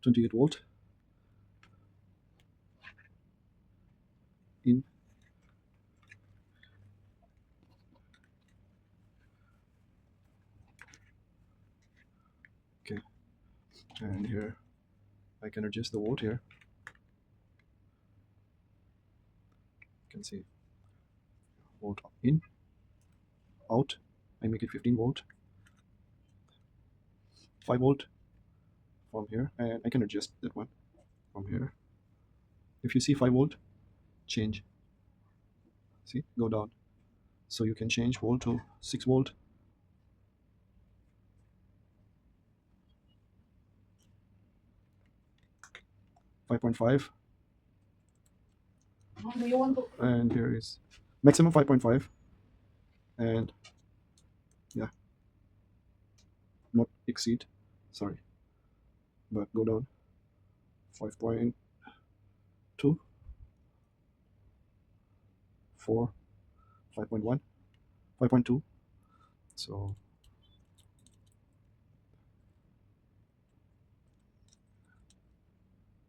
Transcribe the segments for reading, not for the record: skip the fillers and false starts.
28 volt in. Okay, and here I can adjust the volt here. You can see volt in, out. I make it 15 volt, 5 volt from here, and I can adjust that one from here. If you see 5 volt, change. See, go down. So you can change volt to 6 volt, 5.5, and here is maximum 5.5, and yeah, not exceed, sorry, but go down 5.2, 4, 5.1, 5.2. So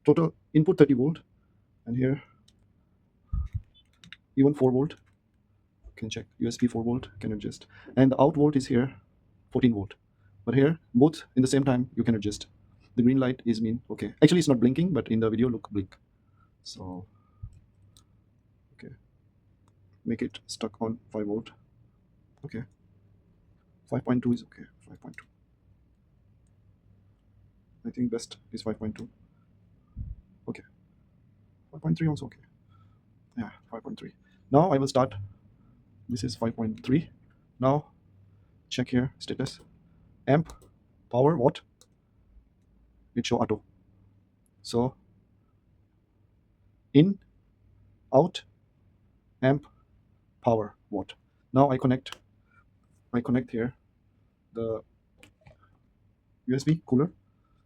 total input 30 volt, and here even 4 volt. You can check USB 4 volt, can adjust, and the out volt is here 14 volt, but here both in the same time you can adjust. The green light is mean okay, actually it's not blinking, but in the video look blink. So okay, make it stuck on 5 volt. Okay, 5.2 is okay. 5.2, I think best is 5.2. Okay, 5.3 also okay. Yeah, 5.3. Now I will start. This is 5.3. Now check here status, amp, power, watt. It show auto. So in, out, amp, power, watt. Now I connect here the USB cooler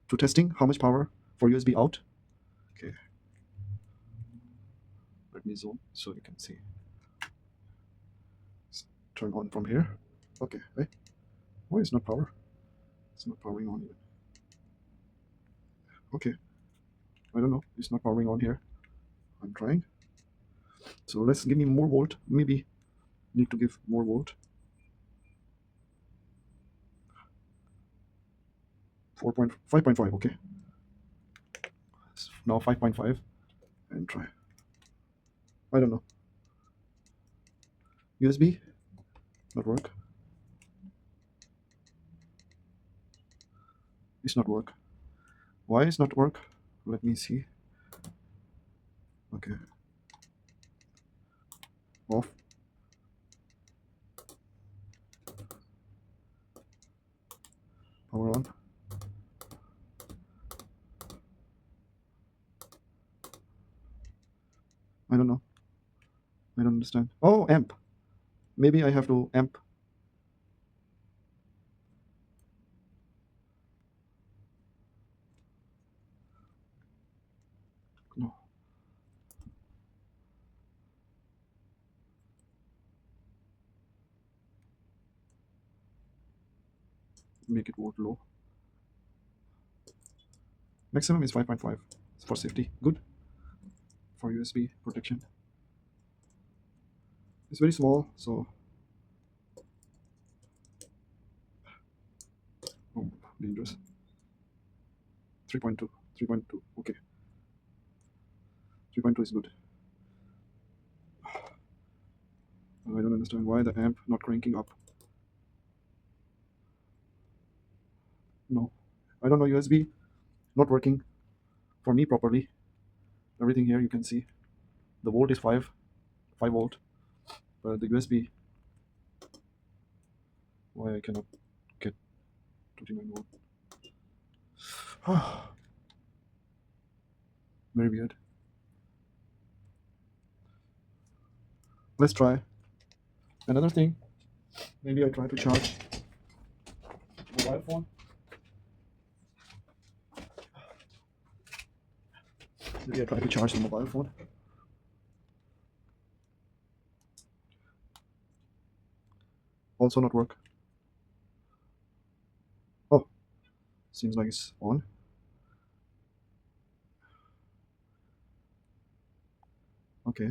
to testing how much power for USB out. Okay, let me zoom so you can see. Turn on from here. Okay, hey, why is not power? It's not powering on even. Okay, I don't know, it's not powering on here. I'm trying. So let's give me more volt. Maybe need to give more volt. 5.5. Okay, now 5.5 and try. I don't know. USB not work. It's not work. Why is not work? Let me see. Okay, off. Power on. I don't know. I don't understand. Oh, amp. Maybe I have to amp. No. Make it volt low. Maximum is 5.5 for safety. Good for USB protection. It's very small, so oh, dangerous. 3.2. 3.2. Okay. 3.2 is good. I don't understand why the amp not cranking up. No, I don't know. USB not working for me properly. Everything here you can see. The volt is 5 volt, but the USB, why I cannot get 29 volt. Very weird. Let's try another thing. Maybe I try to charge mobile phone. Maybe I try to charge the mobile phone. Also not work. Oh, seems like it's on. Okay,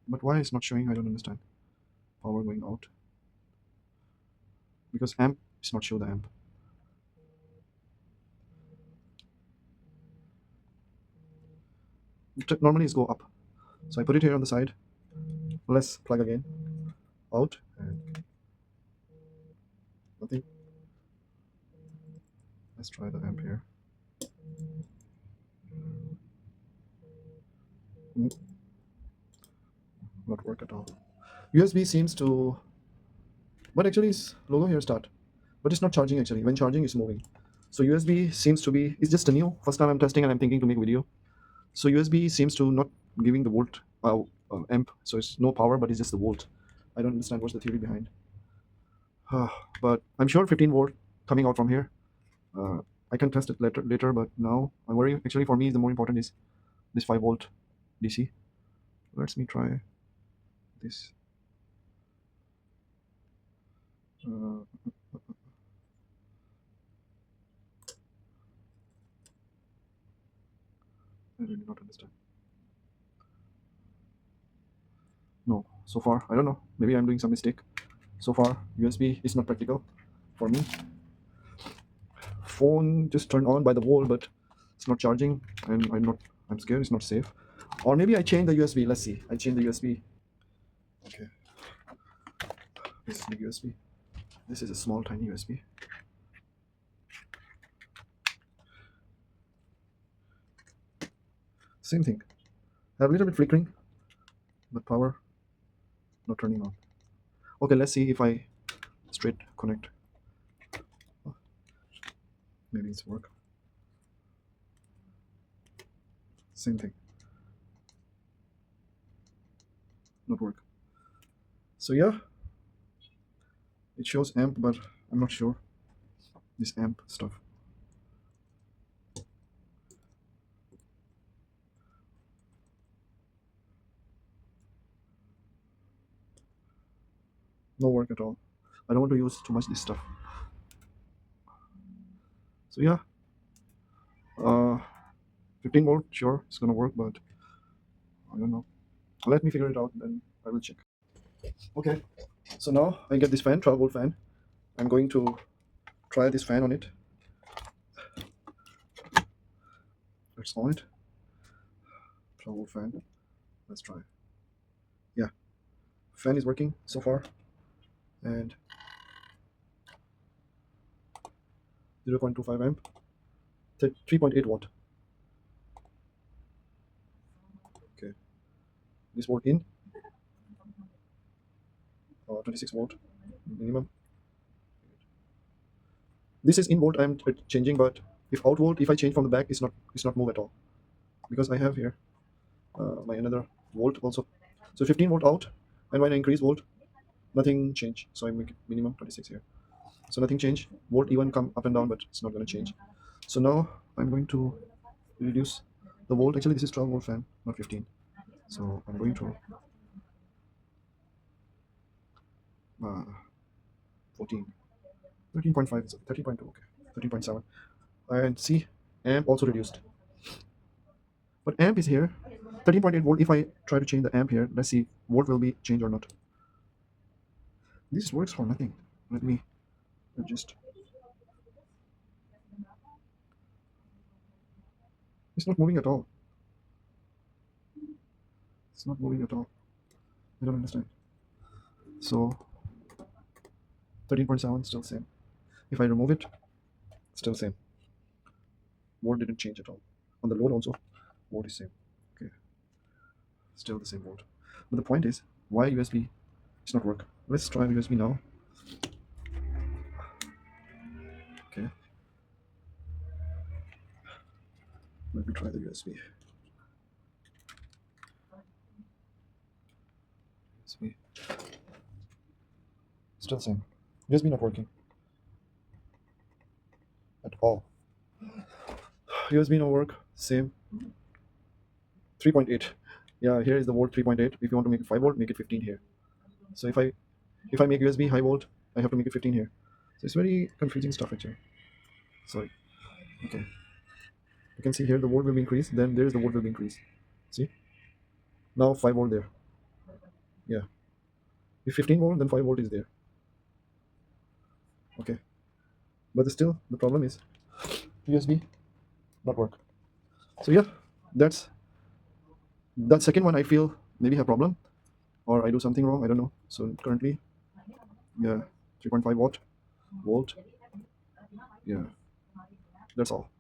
but why it's not showing? I don't understand. Power going out because amp is not show the amp. Normally it's go up. So I put it here on the side. Let's plug again out and nothing. Let's try the amp here. Mm, not work at all. USB seems to, but actually it's logo here start, but it's not charging actually. When charging, it's moving. So USB seems to be, it's just a new. First time I'm testing and I'm thinking to make video. So USB seems to not giving the volt amp. So it's no power, but it's just the volt. I don't understand what's the theory behind. But I'm sure 15 volt coming out from here. Uh, I can test it later, but now I'm worried. Actually, for me, the more important is this 5 volt DC. Let me try this. Uh, I really not understand. No, so far I don't know. Maybe I'm doing some mistake. So far, USB is not practical for me. Phone just turned on by the wall, but it's not charging, and I'm scared it's not safe. Or maybe I change the USB. Let's see. I change the USB. Okay, this is the USB. This is a small, tiny USB. Same thing. Have a little bit flickering, but power not turning on. Okay, let's see if I straight connect. Oh, maybe it's work. Same thing. Not work. So yeah, it shows amp, but I'm not sure this amp stuff. No work at all. I don't want to use too much this stuff. So yeah, uh, 15 volt, sure, it's gonna work, but I don't know. Let me figure it out, then I will check. Okay, so now I get this fan, 12 volt fan. I'm going to try this fan on it. Let's on it. 12 volt fan. Let's try. Yeah, fan is working so far, and 0.25 amp, 3.8 watt. Okay, this volt in, 26 volt minimum. This is in volt. I'm changing, but if out volt, if I change from the back, it's not move at all, because I have here my another volt also. So 15 volt out, and when I increase volt, nothing change. So I make it minimum 26 here. So nothing change. Volt even come up and down, but it's not going to change. So now I'm going to reduce the volt. Actually, this is 12 volt fan, not 15. So I'm going to 14, 13.5, 13.2, okay, 13.7. And see, amp also reduced. But amp is here, 13.8 volt. If I try to change the amp here, let's see, volt will be changed or not. This works for nothing. Let me adjust. It's not moving at all. It's not moving at all. I don't understand. So 13.7 still same. If I remove it, still same. Volt didn't change at all. On the load also, volt is same. Okay, still the same volt. But the point is, why USB? It's not work. Let's try USB now. Okay, let me try the USB. USB. Still same. USB not working at all. USB no work. Same. 3.8. Yeah, here is the volt 3.8. If you want to make it 5 volt, make it 15 here. So if I make USB high volt, I have to make it 15 here. So it's very confusing stuff actually. Sorry. Okay. You can see here the volt will be increased. Then there is the volt will be increased. See? Now 5 volt there. Yeah. If 15 volt, then 5 volt is there. Okay. But still, the problem is USB not work. So yeah, that's that second one. I feel maybe have problem or I do something wrong. I don't know. So currently, yeah, 3.5 volt. Yeah, that's all.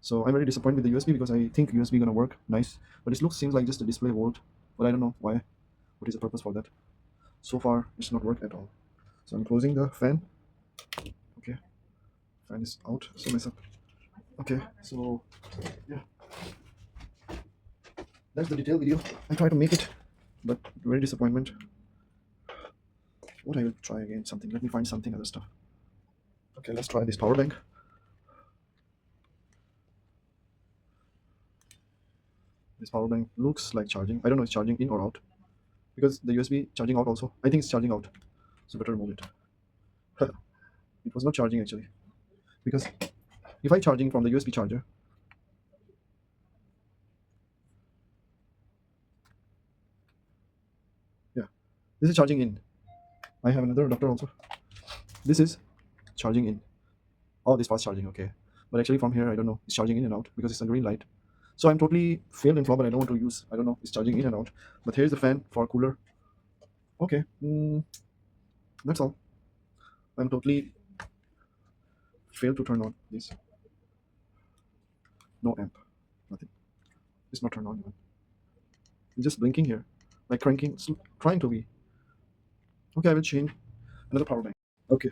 So I'm very disappointed with the USB because I think USB gonna work nice, but it looks seems like just a display volt. But I don't know why. What is the purpose for that? So far, it's not work at all. So I'm closing the fan. Okay, fan is out. So mess up. Okay, so yeah, that's the detailed video. I try to make it, but very disappointment. What I will try again something. Let me find something other stuff. Okay, let's try this power bank. This power bank looks like charging. I don't know it's charging in or out because the USB charging out also. I think it's charging out. So better remove it. It was not charging actually because if I charging from the USB charger, yeah, this is charging in. I have another adapter also. This is charging in. Oh, this fast charging, okay. But actually from here, I don't know. It's charging in and out because it's a green light. So I'm totally failed in flaw, but I don't want to use. I don't know. It's charging in and out. But here's the fan for cooler. Okay, that's all. I'm totally failed to turn on this. No amp, nothing. It's not turned on even. It's just blinking here, like cranking, trying to be. Okay, I will change another power bank. Okay,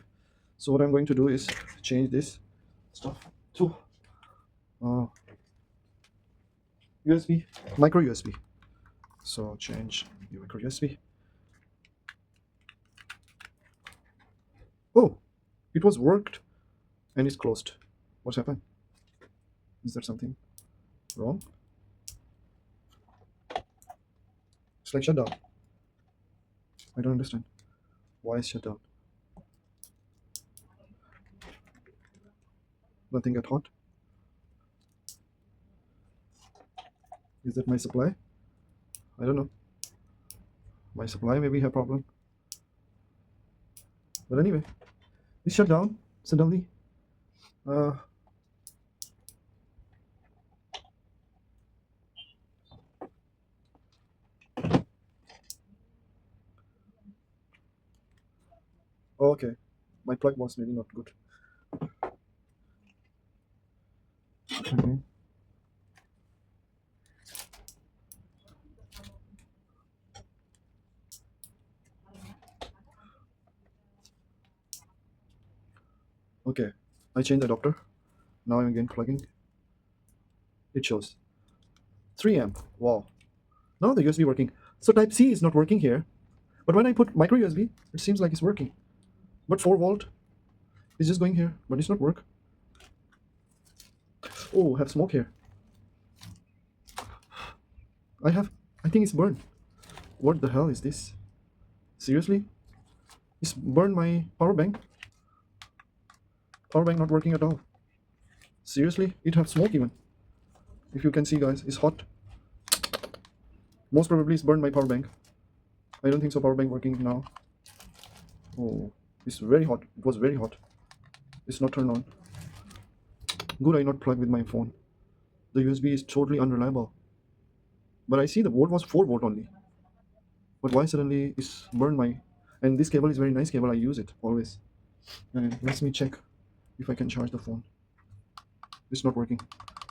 so what I'm going to do is change this stuff to uh, USB, micro USB. So change the micro USB. Oh, it was worked and it's closed. What's happened? Is there something wrong? It's like shut down. I don't understand. Why is shut down? Nothing get hot. Is that my supply? I don't know. My supply maybe have problem. But anyway, it shut down suddenly. Uh, okay, my plug was maybe not good. Okay. Okay, I changed the adapter. Now I'm again plugging. It shows 3 amp. Wow. Now the USB working. So Type C is not working here. But when I put micro USB, it seems like it's working. But 4 volt is just going here, but it's not work. Oh, I have smoke here. I think it's burned. What the hell is this? Seriously? It's burned my power bank. Power bank not working at all. Seriously? It have smoke even. If you can see guys, it's hot. Most probably it's burned my power bank. I don't think so power bank working now. Oh, it's very hot. It was very hot. It's not turned on. Good I not plugged with my phone. The USB is totally unreliable. But I see the volt was 4 volt only. But why suddenly it's burned my... And this cable is very nice cable. I use it always. And let me check if I can charge the phone. It's not working.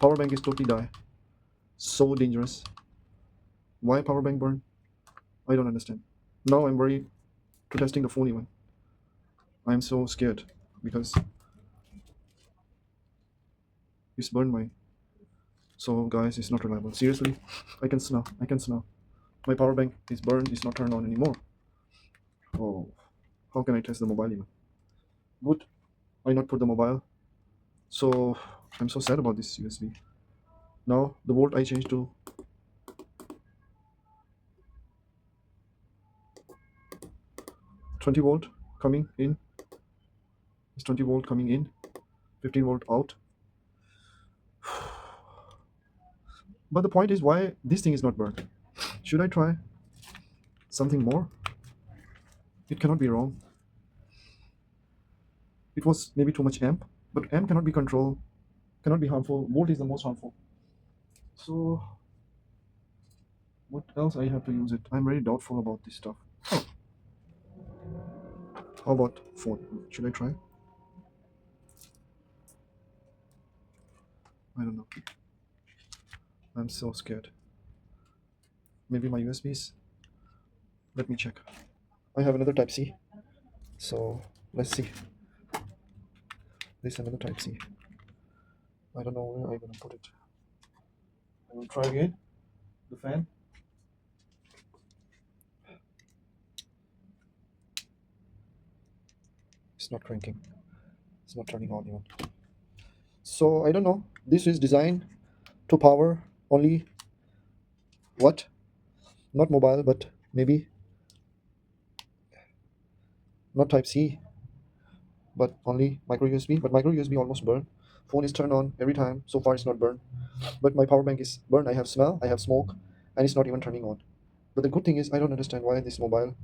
Power bank is totally die. So dangerous. Why power bank burn? I don't understand. Now I'm worried to testing the phone even. I'm so scared because it's burned my... So guys, it's not reliable. Seriously, I can smell. I can smell. My power bank is burned. It's not turned on anymore. Oh, how can I test the mobile even? Good, I not put the mobile. So I'm so sad about this USB. Now the volt I changed to 20 volt coming in. It's 20 volt coming in, 15 volt out. But the point is why this thing is not burned. Should I try something more? It cannot be wrong. It was maybe too much amp, but amp cannot be controlled, cannot be harmful. Volt is the most harmful. So what else I have to use it? I'm very doubtful about this stuff. How about phone? Should I try? I don't know. I'm so scared. Maybe my USBs. Let me check. I have another Type C. So let's see. This is another Type C. I don't know where I'm gonna put it. I will try again. The fan. It's not cranking. It's not turning on even. So I don't know. This is designed to power only what? Not mobile, but maybe not Type C, but only micro USB. But micro USB almost burned. Phone is turned on every time. So far, it's not burned. But my power bank is burned. I have smell. I have smoke, and it's not even turning on. But the good thing is, I don't understand why this mobile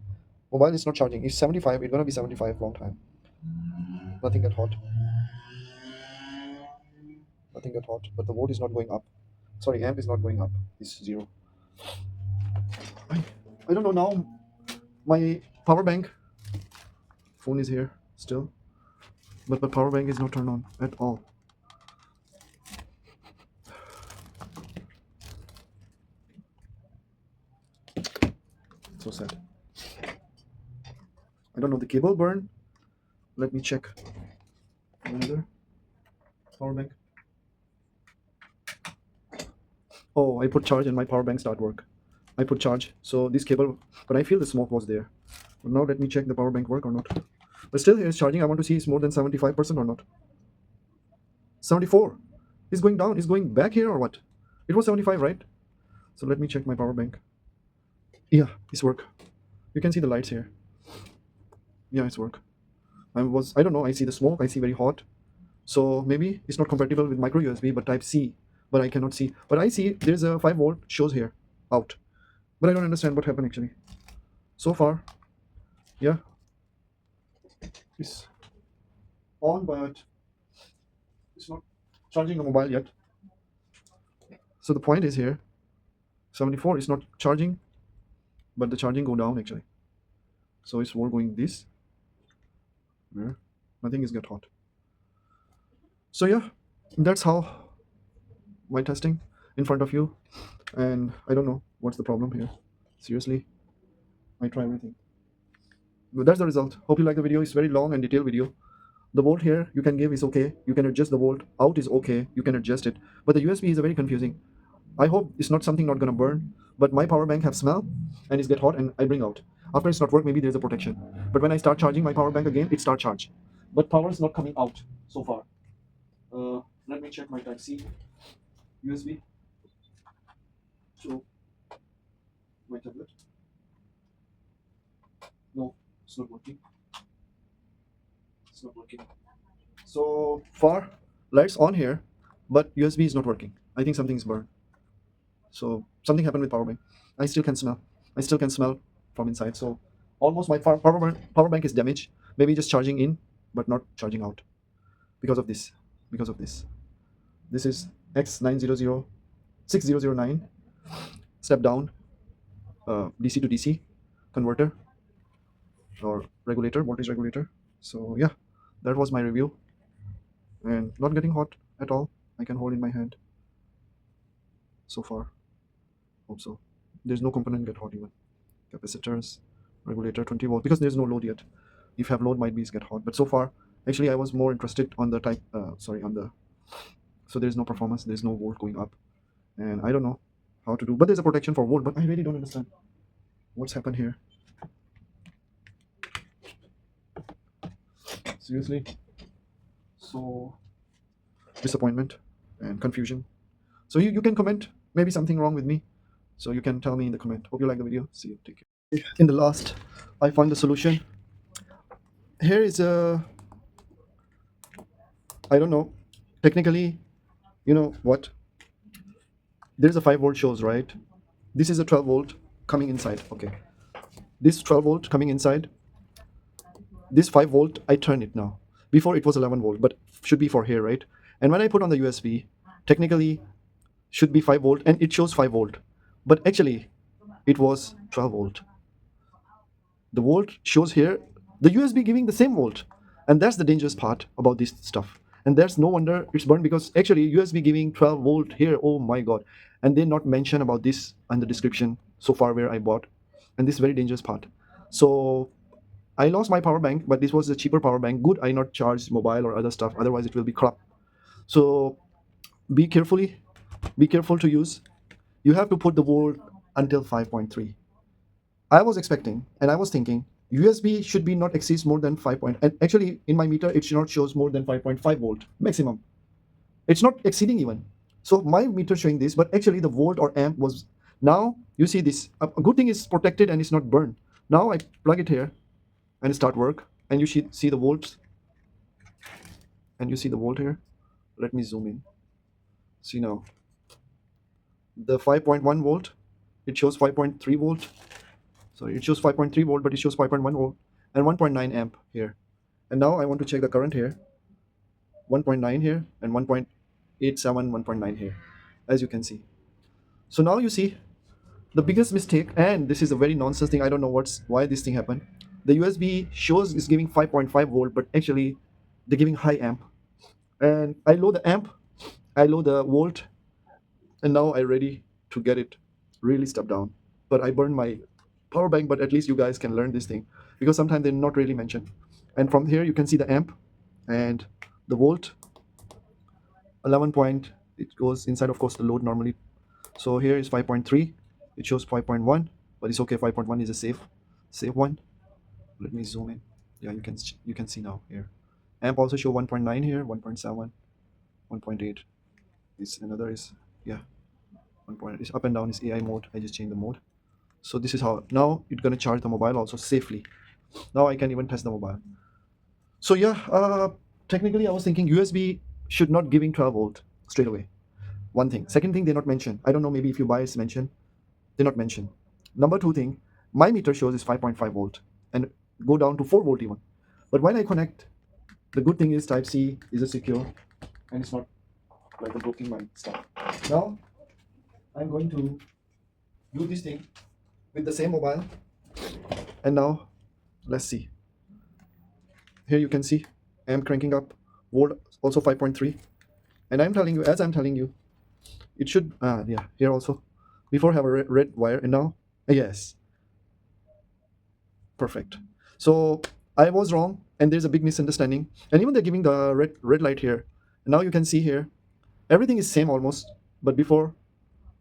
is not charging. It's 75. It's gonna be 75 long time. Nothing get hot. Nothing get hot. But the volt is not going up. Sorry, amp is not going up. It's zero. I don't know now. My power bank. Phone is here still, but the power bank is not turned on at all. So sad. I don't know, the cable burned. Let me check another power bank. Oh, I put charge and my power bank start work. I put charge, so this cable, but I feel the smoke was there. But now let me check the power bank work or not. But still, it's charging. I want to see it's more than 75% or not. 74. It's going down. It's going back here or what? It was 75, right? So let me check my power bank. Yeah, it's work. You can see the lights here. Yeah, it's work. I don't know. I see the smoke. I see very hot. So maybe it's not compatible with micro USB, but Type C. But I cannot see. But I see there's a 5 volt shows here out. But I don't understand what happened actually. So far, yeah, it's on, but it's not charging a mobile yet. So the point is here, 74 is not charging, but the charging go down actually. So it's more going this. Yeah, nothing is get hot. So yeah, that's how my testing in front of you. And I don't know what's the problem here. Seriously, I try everything. But that's the result. Hope you like the video. It's very long and detailed video. The volt here you can give is okay. You can adjust the volt. Out is okay. You can adjust it. But the USB is a very confusing. I hope it's not something not gonna burn. But my power bank have smell and it's get hot and I bring out. After it's not work, maybe there's a protection. But when I start charging my power bank again, it start charge. But power is not coming out so far. Let me check my Type C USB to my tablet. No, it's not working. It's not working. So far, lights on here, but USB is not working. I think something is burned. So something happened with power bank. I still can smell. I still can smell from inside. So almost my power bank is damaged. Maybe just charging in, but not charging out because of this. Because of this. This is X9006009 step down DC to DC converter or regulator, voltage regulator. So yeah, that was my review. And not getting hot at all. I can hold in my hand. So far, hope so. There's no component get hot even. Capacitors, regulator 20 volt because there's no load yet. If have load, might be get hot. But so far, actually, I was more interested on the type. So there's no performance. There's no volt going up, and I don't know how to do. But there's a protection for volt. But I really don't understand what's happened here. Seriously, so disappointment and confusion. So you can comment maybe something wrong with me. So you can tell me in the comment. Hope you like the video. See you. Take care. In the last, I found the solution. Here is a, I don't know, technically, you know what? There's a 5 volt shows, right? This is a 12 volt. coming inside. Okay, this 12 volt coming inside, this 5 volt, I turn it now. Before it was 11 volt, but should be for here, right? And when I put on the USB, technically should be 5 volt, and it shows 5 volt, but actually it was 12 volt. The volt shows here, the USB giving the same volt, and that's the dangerous part about this stuff. And there's no wonder it's burned, because actually USB giving 12 volt here, oh my god. And they not mention about this in the description so far where I bought, and this very dangerous part. So I lost my power bank, but this was a cheaper power bank. Good I not charged mobile or other stuff, otherwise it will be crap. So be careful to use. You have to put the volt until 5.3. I was expecting, and I was thinking USB should be not exceeds more than 5 point, and actually in my meter it should not shows more than 5.5 volt maximum. It's not exceeding even. So my meter showing this, but actually the volt or amp was. Now you see this. A good thing is protected and it's not burned. Now I plug it here and start work, and you see the volts, and you see the volt here. Let me zoom in. See now, the 5.1 volt, it shows 5.3 volt. Sorry, it shows 5.3 volt, but it shows 5.1 volt and 1.9 amp here. And now I want to check the current here. 1.9 here and 1.87, 1.9 here, as you can see. So now you see the biggest mistake, and this is a very nonsense thing. I don't know why this thing happened. The USB shows is giving 5.5 volt, but actually they're giving high amp. And I load the amp, I load the volt, and now I'm ready to get it really step down. But I burned my power bank, but at least you guys can learn this thing, because sometimes they're not really mentioned. And from here you can see the amp and the volt, 11 point, it goes inside, of course, the load normally. So here is 5.3, it shows 5.1, but it's okay. 5.1 is a safe one. Let me zoom in. Yeah, you can see now here. Amp also show 1.9 here, 1.7, 1.8. This another is, yeah, 1 point. It's up and down is AI mode. I just changed the mode. So this is how now it's gonna charge the mobile also safely. Now I can even test the mobile. So yeah, technically I was thinking USB should not giving 12 volt straight away. One thing. Second thing, they not mention. I don't know, maybe if you buy it's mentioned. They not mention. Number two thing, my meter shows is 5.5 volt and go down to 4 volt even. But when I connect, the good thing is Type C is a secure, and it's not like a broken my stuff. Now I'm going to do this thing with the same mobile, and now let's see. Here you can see amp cranking up, volt also 5.3, and I'm telling you, as I'm telling you, it should yeah, here also before have a red wire, and now yes, perfect. So I was wrong, and there's a big misunderstanding, and even they're giving the red light here. And now you can see here everything is same almost, but before,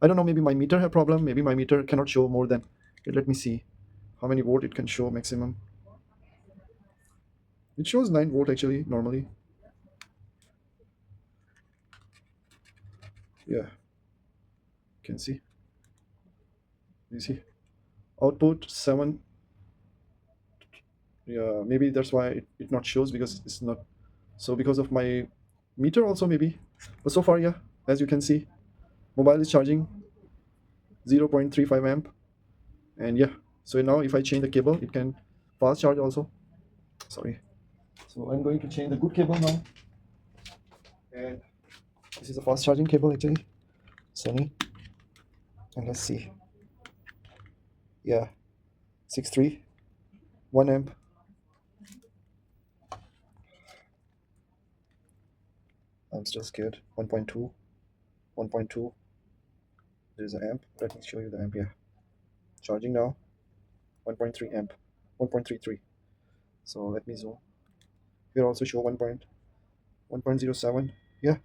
I don't know, maybe my meter have problem, maybe my meter cannot show more than, okay, let me see how many volt it can show maximum. It shows 9 volt actually normally. Yeah, can see, you see output 7. Yeah, maybe that's why it not shows, because it's not. So because of my meter also maybe, but so far, yeah, as you can see, mobile is charging 0.35 amp, and yeah. So now if I change the cable, it can fast charge also. Sorry. So I'm going to change the good cable now, and this is a fast charging cable actually, Sony. And let's see. Yeah, 6.3, 1 amp. I'm still scared. 1.2, 1.2. There's an amp. Let me show you the amp. Yeah, charging now. 1.3 amp, 1.33. So let me zoom. Here also show 1.07. Yeah,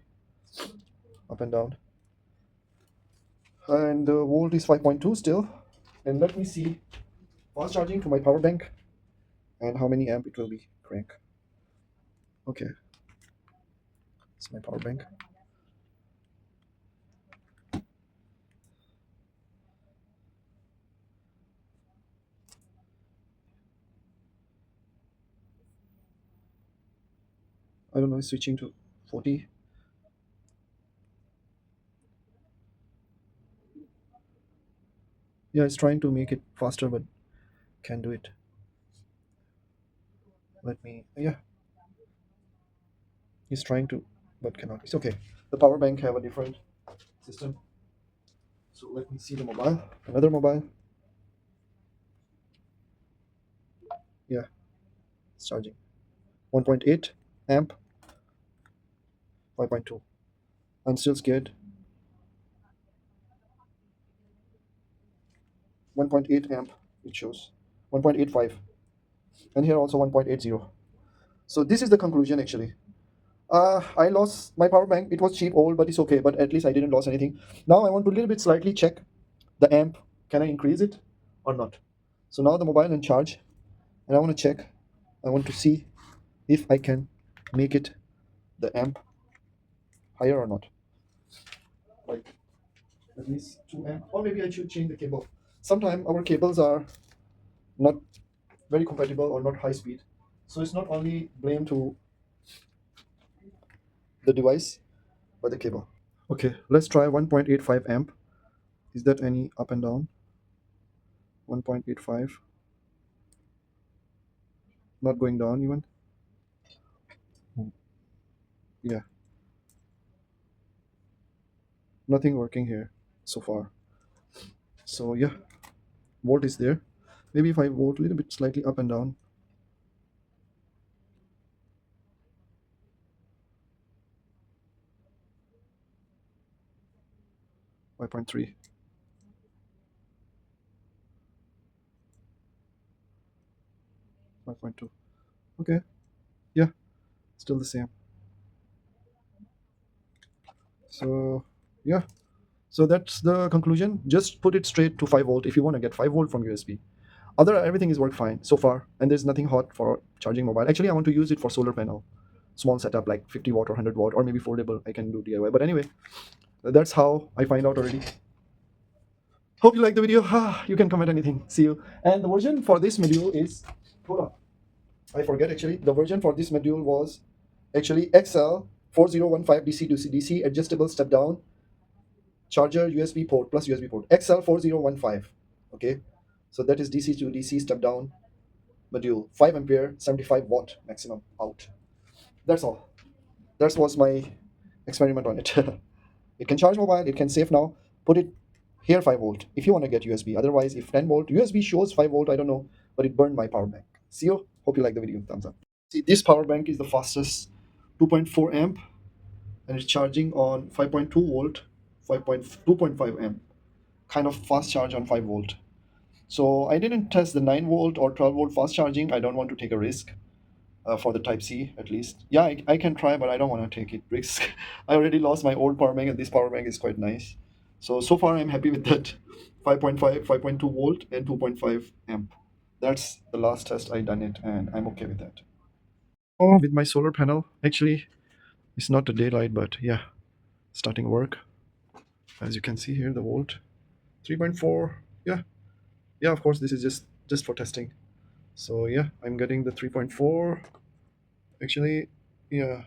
up and down. And the volt is 5.2 still. And let me see fast charging to my power bank and how many amp it will be crank. Okay, it's my power bank. I don't know, it's switching to 40. Yeah, it's trying to make it faster, but can't do it. Let me, yeah, he's trying to, but cannot. It's okay. The power bank have a different system. So let me see the mobile. Another mobile. Yeah, it's charging. 1.8 amp, 5.2. I'm still scared. 1.8 amp, it shows. 1.85. And here also 1.80. So this is the conclusion actually. I lost my power bank. It was cheap, old, but it's okay. But at least I didn't lose anything. Now I want to little bit slightly check the amp. Can I increase it or not? So now the mobile in charge, and I want to check. I want to see if I can make it the amp higher or not. Like at least 2 amp, or maybe I should change the cable. Sometimes our cables are not very compatible or not high speed, so it's not only blame to the device but the cable. Okay, let's try 1.85 amp. Is that any up and down? 1.85, not going down even. Yeah, nothing working here so far. So yeah, volt is there. Maybe if I volt a little bit slightly up and down. 5.3, 5.2. Okay, yeah, still the same. So yeah, so that's the conclusion. Just put it straight to 5 volt if you want to get 5 volt from USB. Other everything is worked fine so far, and there's nothing hot for charging mobile. Actually, I want to use it for solar panel, small setup like 50 watt or 100 watt, or maybe foldable. I can do DIY. But anyway, that's how I find out already. Hope you like the video. You can comment anything. See you. And the version for this module is, hold on, I forget actually. The version for this module was actually XL4015 DC to DC adjustable step down charger USB port plus USB port. XL4015. Okay, so that is DC to DC step down module. 5 ampere, 75 watt maximum out. That's all. That was my experiment on it. It can charge mobile. It can save now. Put it here 5 volt if you want to get USB. Otherwise, if 10 volt USB shows 5 volt, I don't know, but it burned my power bank. See you. Hope you like the video. Thumbs up. See, this power bank is the fastest, 2.4 amp, and it's charging on 5.2 volt, 5.2.5 amp. Kind of fast charge on 5 volt. So I didn't test the 9 volt or 12 volt fast charging. I don't want to take a risk. For the Type C at least. Yeah, I can try, but I don't want to take it risk. I already lost my old power bank, and this power bank is quite nice. So far I'm happy with that. 5.5, 5.2 volt, and 2.5 amp. That's the last test I done it, and I'm okay with that. Oh, with my solar panel, actually, it's not the daylight, but yeah, starting work. As you can see here, the volt 3.4. Yeah, yeah. Of course, this is just for testing. So yeah, I'm getting the 3.4. Actually, yeah,